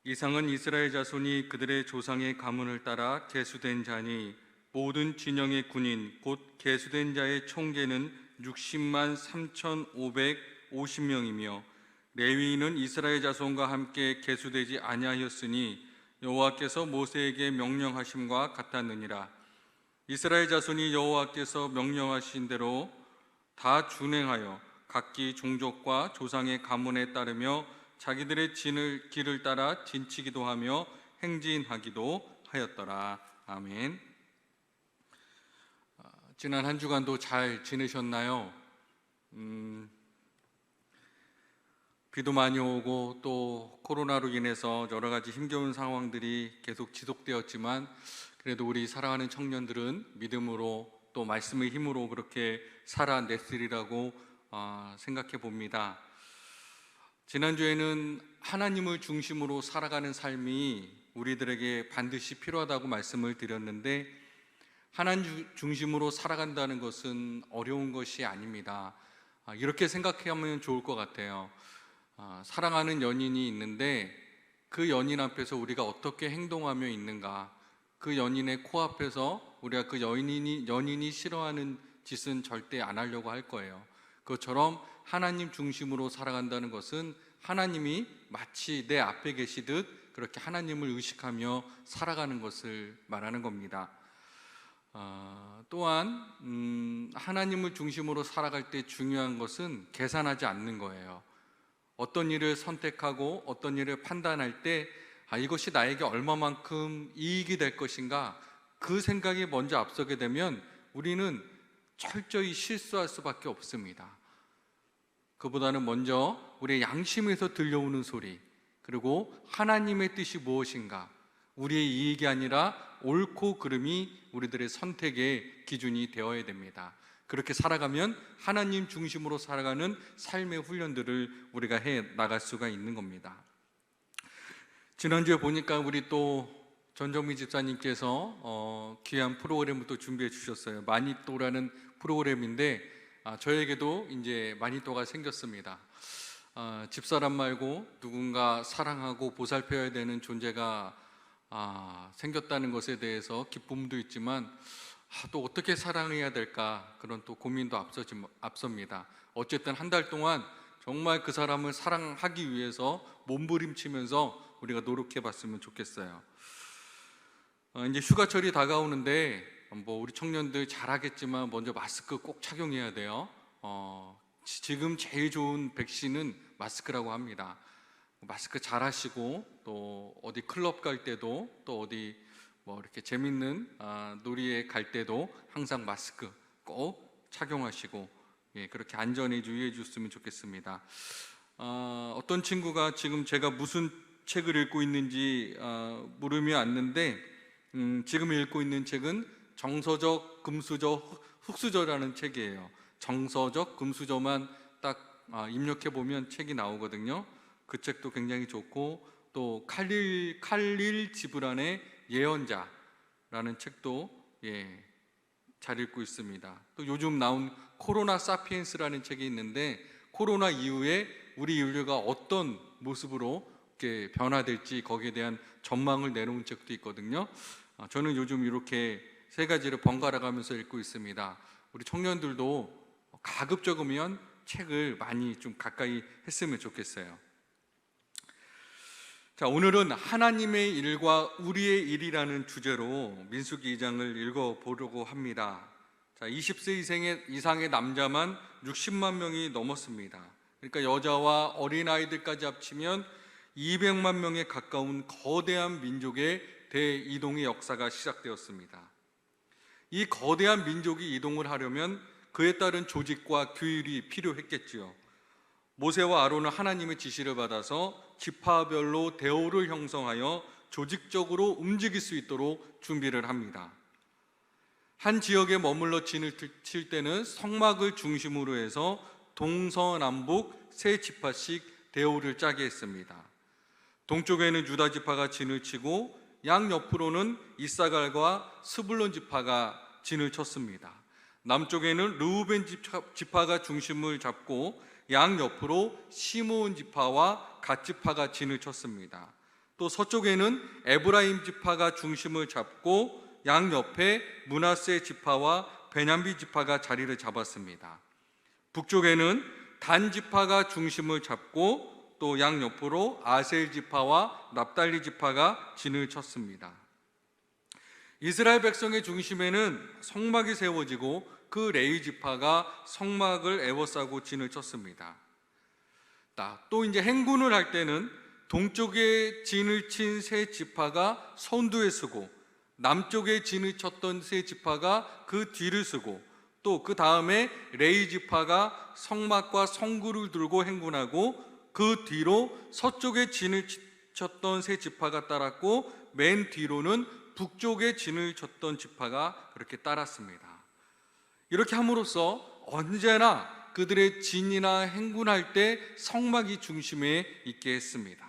이상은 이스라엘 자손이 그들의 조상의 가문을 따라 계수된 자니 모든 진영의 군인 곧 계수된 자의 총계는 60만 3,550명이며 레위인은 이스라엘 자손과 함께 계수되지 아니하였으니 여호와께서 모세에게 명령하심과 같았느니라. 이스라엘 자손이 여호와께서 명령하신 대로 다 준행하여 각기 종족과 조상의 가문에 따르며 자기들의 길을 따라 진치기도 하며 행진하기도 하였더라. 아멘. 지난 한 주간도 잘 지내셨나요? 비도 많이 오고 또 코로나로 인해서 여러 가지 힘겨운 상황들이 계속 지속되었지만 그래도 우리 사랑하는 청년들은 믿음으로 또 말씀의 힘으로 그렇게 살아냈으리라고 생각해 봅니다. 지난주에는 하나님을 중심으로 살아가는 삶이 우리들에게 반드시 필요하다고 말씀을 드렸는데, 하나님 중심으로 살아간다는 것은 어려운 것이 아닙니다. 이렇게 생각하면 좋을 것 같아요. 사랑하는 연인이 있는데 그 연인 앞에서 우리가 어떻게 행동하며 있는가, 그 연인의 코앞에서 우리가 그 연인이 싫어하는 짓은 절대 안 하려고 할 거예요. 그것처럼 하나님 중심으로 살아간다는 것은 하나님이 마치 내 앞에 계시듯 그렇게 하나님을 의식하며 살아가는 것을 말하는 겁니다. 또한 하나님을 중심으로 살아갈 때 중요한 것은 계산하지 않는 거예요. 어떤 일을 선택하고 어떤 일을 판단할 때 이것이 나에게 얼마만큼 이익이 될 것인가, 그 생각이 먼저 앞서게 되면 우리는 철저히 실수할 수밖에 없습니다. 그보다는 먼저 우리의 양심에서 들려오는 소리, 그리고 하나님의 뜻이 무엇인가, 우리의 이익이 아니라 옳고 그름이 우리들의 선택의 기준이 되어야 됩니다. 그렇게 살아가면 하나님 중심으로 살아가는 삶의 훈련들을 우리가 해 나갈 수가 있는 겁니다. 지난주에 보니까 우리 또 전정미 집사님께서 귀한 프로그램을 또 준비해 주셨어요. 마니또라는 프로그램인데 저에게도 이제 마니또가 생겼습니다. 집사람 말고 누군가 사랑하고 보살펴야 되는 존재가 생겼다는 것에 대해서 기쁨도 있지만 또 어떻게 사랑해야 될까, 그런 또 고민도 앞섭니다. 어쨌든 한 달 동안 정말 그 사람을 사랑하기 위해서 몸부림치면서 우리가 노력해 봤으면 좋겠어요. 이제 휴가철이 다가오는데 우리 청년들 잘하겠지만 먼저 마스크 꼭 착용해야 돼요. 지금 제일 좋은 백신은 마스크라고 합니다. 마스크 잘 하시고, 또 어디 클럽 갈 때도, 또 어디 이렇게 재밌는 놀이에 갈 때도 항상 마스크 꼭 착용하시고, 그렇게 안전에 유의해 주셨으면 좋겠습니다. 어떤 친구가 지금 제가 무슨 책을 읽고 있는지 물으며 왔는데, 지금 읽고 있는 책은 정서적, 금수저, 흑수저라는 책이에요. 정서적, 금수저만 딱 입력해 보면 책이 나오거든요. 그 책도 굉장히 좋고, 또 칼릴 지브란의 예언자라는 책도 잘 읽고 있습니다. 또 요즘 나온 코로나 사피엔스라는 책이 있는데, 코로나 이후에 우리 인류가 어떤 모습으로 이렇게 변화될지 거기에 대한 전망을 내놓은 책도 있거든요. 저는 요즘 이렇게 세 가지를 번갈아 가면서 읽고 있습니다. 우리 청년들도 가급적이면 책을 많이 좀 가까이 했으면 좋겠어요. 자, 오늘은 하나님의 일과 우리의 일이라는 주제로 민수기 2장을 읽어보려고 합니다. 자, 20세 이상의 남자만 60만 명이 넘었습니다. 그러니까 여자와 어린아이들까지 합치면 200만 명에 가까운 거대한 민족의 대이동의 역사가 시작되었습니다. 이 거대한 민족이 이동을 하려면 그에 따른 조직과 규율이 필요했겠지요. 모세와 아론은 하나님의 지시를 받아서 지파별로 대오를 형성하여 조직적으로 움직일 수 있도록 준비를 합니다. 한 지역에 머물러 진을 칠 때는 성막을 중심으로 해서 동서남북 세 지파씩 대오를 짜게 했습니다. 동쪽에는 유다 지파가 진을 치고 양옆으로는 이사갈과 스불론 지파가 진을 쳤습니다. 남쪽에는 르우벤 지파가 중심을 잡고 양옆으로 시므온 지파와 갓 지파가 진을 쳤습니다. 또 서쪽에는 에브라임 지파가 중심을 잡고 양옆에 므낫세 지파와 베냐민 지파가 자리를 잡았습니다. 북쪽에는 단 지파가 중심을 잡고 또 양옆으로 아셀 지파와 납달리 지파가 진을 쳤습니다. 이스라엘 백성의 중심에는 성막이 세워지고 그 레위 지파가 성막을 에워싸고 진을 쳤습니다. 또 이제 행군을 할 때는 동쪽에 진을 친 세 지파가 선두에 서고 남쪽에 진을 쳤던 세 지파가 그 뒤를 서고 또 그 다음에 레위 지파가 성막과 성구를 들고 행군하고 그 뒤로 서쪽에 진을 쳤던 세 지파가 따랐고 맨 뒤로는 북쪽에 진을 쳤던 지파가 그렇게 따랐습니다. 이렇게 함으로써 언제나 그들의 진이나 행군할 때 성막이 중심에 있게 했습니다.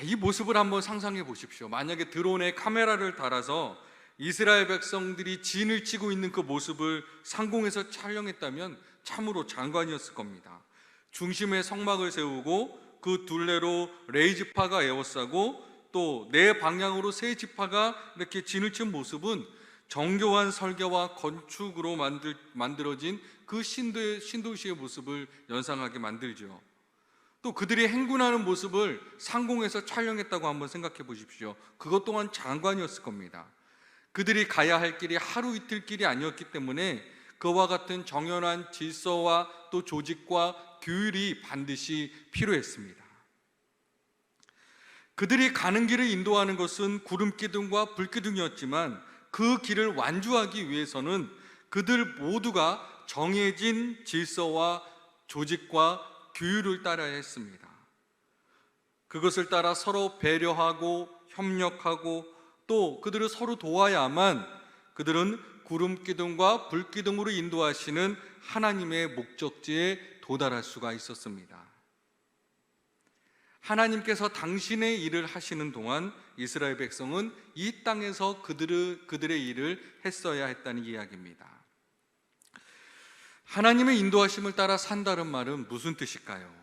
이 모습을 한번 상상해 보십시오. 만약에 드론에 카메라를 달아서 이스라엘 백성들이 진을 치고 있는 그 모습을 상공에서 촬영했다면 참으로 장관이었을 겁니다. 중심에 성막을 세우고 그 둘레로 레위 지파가 에워싸고 또 네 방향으로 세 지파가 이렇게 진을 친 모습은 정교한 설계와 건축으로 만들어진 그 신도시의 모습을 연상하게 만들죠. 또 그들이 행군하는 모습을 상공에서 촬영했다고 한번 생각해 보십시오. 그것 또한 장관이었을 겁니다. 그들이 가야 할 길이 하루 이틀 길이 아니었기 때문에 그와 같은 정연한 질서와 또 조직과 규율이 반드시 필요했습니다. 그들이 가는 길을 인도하는 것은 구름기둥과 불기둥이었지만 그 길을 완주하기 위해서는 그들 모두가 정해진 질서와 조직과 규율을 따라야 했습니다. 그것을 따라 서로 배려하고 협력하고 또 그들을 서로 도와야만 그들은 구름기둥과 불기둥으로 인도하시는 하나님의 목적지에 도달할 수가 있었습니다. 하나님께서 당신의 일을 하시는 동안 이스라엘 백성은 이 땅에서 그들의 일을 했어야 했다는 이야기입니다. 하나님의 인도하심을 따라 산다는 말은 무슨 뜻일까요?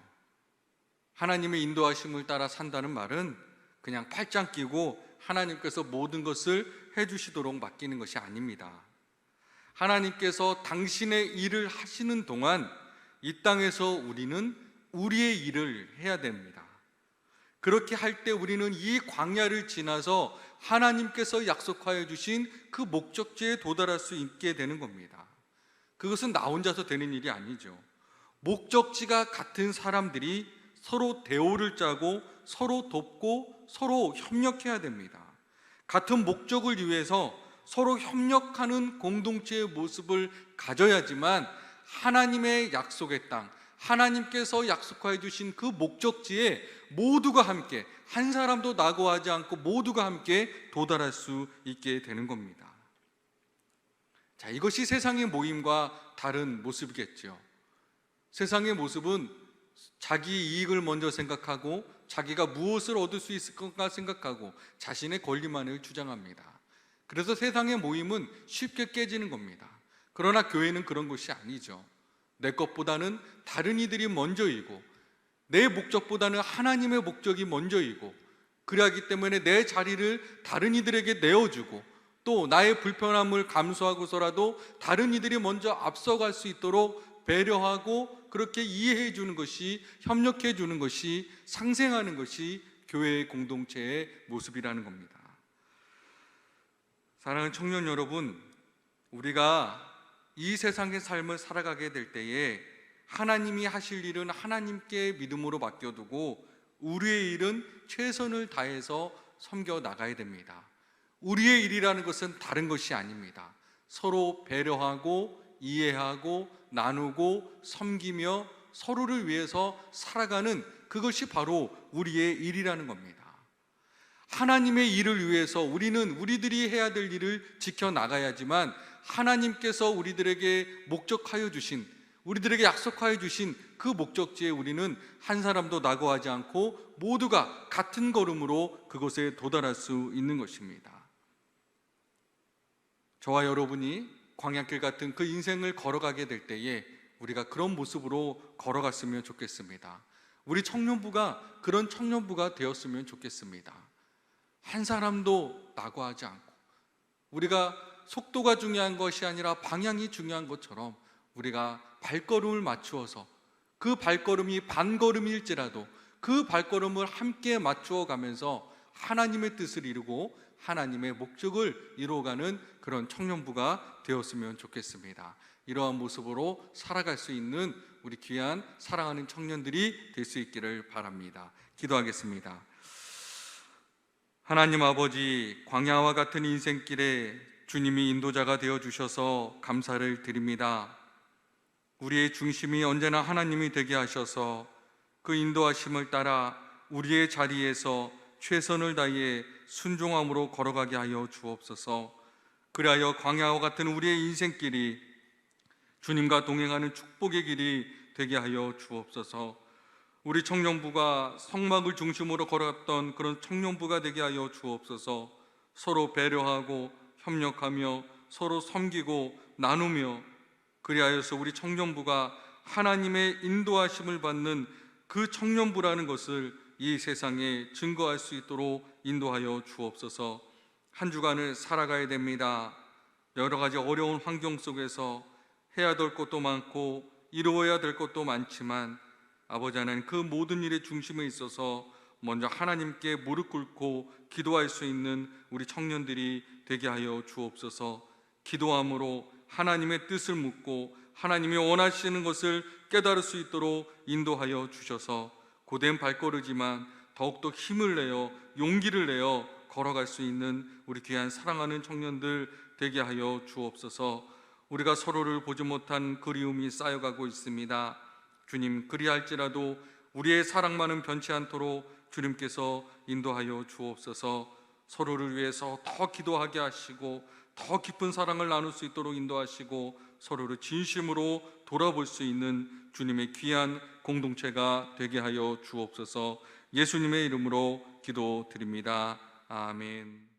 하나님의 인도하심을 따라 산다는 말은 그냥 팔짱 끼고 하나님께서 모든 것을 해주시도록 맡기는 것이 아닙니다. 하나님께서 당신의 일을 하시는 동안 이 땅에서 우리는 우리의 일을 해야 됩니다. 그렇게 할 때 우리는 이 광야를 지나서 하나님께서 약속하여 주신 그 목적지에 도달할 수 있게 되는 겁니다. 그것은 나 혼자서 되는 일이 아니죠. 목적지가 같은 사람들이 서로 대오를 짜고 서로 돕고 서로 협력해야 됩니다. 같은 목적을 위해서 서로 협력하는 공동체의 모습을 가져야지만 하나님의 약속의 땅, 하나님께서 약속하여 주신 그 목적지에 모두가 함께, 한 사람도 낙오하지 않고 모두가 함께 도달할 수 있게 되는 겁니다. 자, 이것이 세상의 모임과 다른 모습이겠죠. 세상의 모습은 자기 이익을 먼저 생각하고 자기가 무엇을 얻을 수 있을 것까 생각하고 자신의 권리만을 주장합니다. 그래서 세상의 모임은 쉽게 깨지는 겁니다. 그러나 교회는 그런 것이 아니죠. 내 것보다는 다른 이들이 먼저이고 내 목적보다는 하나님의 목적이 먼저이고 그러하기 때문에 내 자리를 다른 이들에게 내어주고 또 나의 불편함을 감수하고서라도 다른 이들이 먼저 앞서갈 수 있도록 배려하고 그렇게 이해해 주는 것이, 협력해 주는 것이, 상생하는 것이 교회의 공동체의 모습이라는 겁니다. 사랑하는 청년 여러분, 우리가 이 세상의 삶을 살아가게 될 때에 하나님이 하실 일은 하나님께 믿음으로 맡겨두고 우리의 일은 최선을 다해서 섬겨 나가야 됩니다. 우리의 일이라는 것은 다른 것이 아닙니다. 서로 배려하고 이해하고 나누고 섬기며 서로를 위해서 살아가는 그것이 바로 우리의 일이라는 겁니다. 하나님의 일을 위해서 우리는 우리들이 해야 될 일을 지켜나가야지만 하나님께서 우리들에게 목적하여 주신, 우리들에게 약속하여 주신 그 목적지에 우리는 한 사람도 낙오하지 않고 모두가 같은 걸음으로 그곳에 도달할 수 있는 것입니다. 저와 여러분이 광야길 같은 그 인생을 걸어가게 될 때에 우리가 그런 모습으로 걸어갔으면 좋겠습니다. 우리 청년부가 그런 청년부가 되었으면 좋겠습니다. 한 사람도 낙오하지 않고, 우리가 속도가 중요한 것이 아니라 방향이 중요한 것처럼 우리가 발걸음을 맞추어서 그 발걸음이 반걸음일지라도 그 발걸음을 함께 맞추어 가면서 하나님의 뜻을 이루고 하나님의 목적을 이루어가는 그런 청년부가 되었으면 좋겠습니다. 이러한 모습으로 살아갈 수 있는 우리 귀한 사랑하는 청년들이 될 수 있기를 바랍니다. 기도하겠습니다. 하나님 아버지, 광야와 같은 인생길에 주님이 인도자가 되어주셔서 감사를 드립니다. 우리의 중심이 언제나 하나님이 되게 하셔서 그 인도하심을 따라 우리의 자리에서 최선을 다해 순종함으로 걸어가게 하여 주옵소서. 그리하여 광야와 같은 우리의 인생길이 주님과 동행하는 축복의 길이 되게 하여 주옵소서. 우리 청년부가 성막을 중심으로 걸어갔던 그런 청년부가 되게 하여 주옵소서. 서로 배려하고 협력하며 서로 섬기고 나누며, 그리하여서 우리 청년부가 하나님의 인도하심을 받는 그 청년부라는 것을 이 세상에 증거할 수 있도록 인도하여 주옵소서. 한 주간을 살아가야 됩니다. 여러 가지 어려운 환경 속에서 해야 될 것도 많고 이루어야 될 것도 많지만 아버지 하나님, 그 모든 일의 중심에 있어서 먼저 하나님께 무릎 꿇고 기도할 수 있는 우리 청년들이 되게 하여 주옵소서. 기도함으로 하나님의 뜻을 묻고 하나님이 원하시는 것을 깨달을 수 있도록 인도하여 주셔서 고된 발걸음이지만 더욱더 힘을 내어 용기를 내어 걸어갈 수 있는 우리 귀한 사랑하는 청년들 되게 하여 주옵소서. 우리가 서로를 보지 못한 그리움이 쌓여가고 있습니다. 주님, 그리할지라도 우리의 사랑만은 변치 않도록 주님께서 인도하여 주옵소서. 서로를 위해서 더 기도하게 하시고 더 깊은 사랑을 나눌 수 있도록 인도하시고 서로를 진심으로 돌아볼 수 있는 주님의 귀한 공동체가 되게 하여 주옵소서. 예수님의 이름으로 기도드립니다. 아멘.